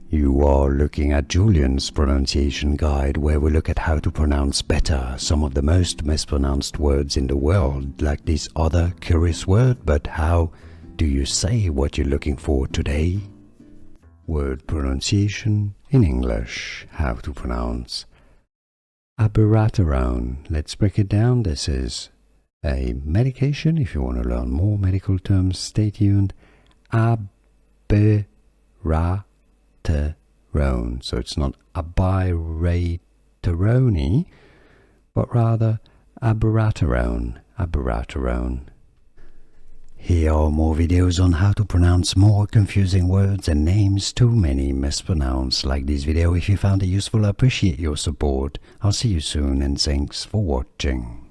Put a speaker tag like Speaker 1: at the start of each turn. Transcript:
Speaker 1: You are looking at Julian's pronunciation guide, where we look at how to pronounce better some of the most mispronounced words in the world, like this other curious word. But how do you say what you're looking for today? Word pronunciation in English. How to pronounce Abiraterone. Let's break it down. This is a medication. If you want to learn more medical terms, stay tuned. Abiraterone. So it's not Abiraterone, but rather Abiraterone. Abiraterone. Here are more videos on how to pronounce more confusing words and names too many mispronounced. Like this video if you found it useful. I appreciate your support. I'll see you soon and thanks for watching.